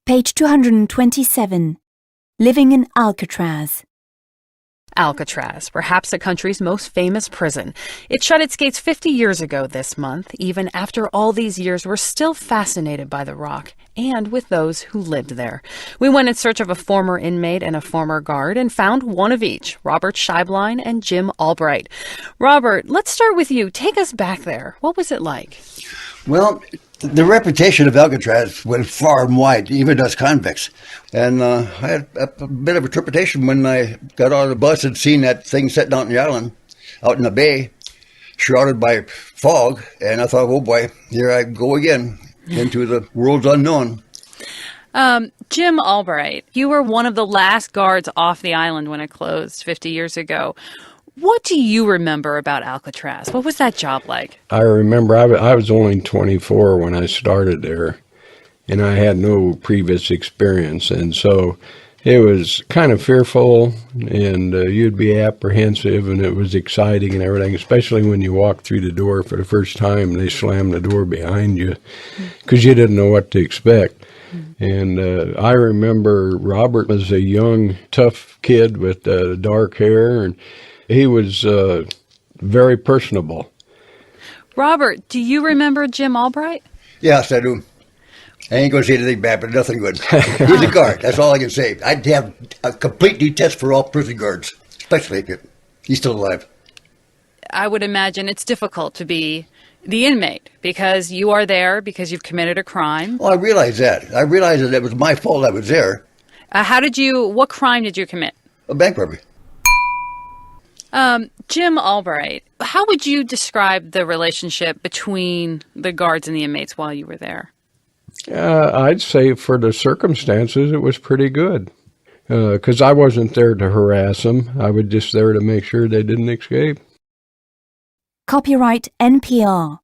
Page 227. Living in Alcatraz. Alcatraz, perhaps the country's most famous prison. It shut its gates 50 years ago this month. Even after all these years, we're still fascinated by the rock and with those who lived there. We went in search of a former inmate and a former guard and found one of each, Robert Scheiblein and Jim Albright. Robert, let's start with you. Take us back there. What was it like? Well, the reputation of Alcatraz went far and wide, even us convicts. And I had a bit of a trepidation when I got out of the bus and seen that thing sitting out in the island, out in the bay, shrouded by fog. And I thought, oh boy, here I go again into the world's unknown. Jim Albright, you were one of the last guards off the island when it closed 50 years ago. What do you remember about Alcatraz? What was that job like? I remember I was only 24 when I started there, and I had no previous experience. And so it was kind of fearful, and you'd be apprehensive, and it was exciting and everything, especially when you walked through the door for the first time and they slammed the door behind you because you didn't know what to expect. And I remember Robert was a young, tough kid with dark hair, and he was very personable. Robert, do you remember Jim Albright? Yes, I do. I ain't going to say anything bad, but nothing good. He's a guard. That's all I can say. I'd have a complete detest for all prison guards, especially if he's still alive. I would imagine it's difficult to be the inmate because you are there because you've committed a crime. Well, I realize that. I realized that it was my fault I was there. What crime did you commit? A bank robbery. Jim Albright, how would you describe the relationship between the guards and the inmates while you were there? I'd say for the circumstances, it was pretty good. Because I wasn't there to harass them. I was just there to make sure they didn't escape. Copyright NPR.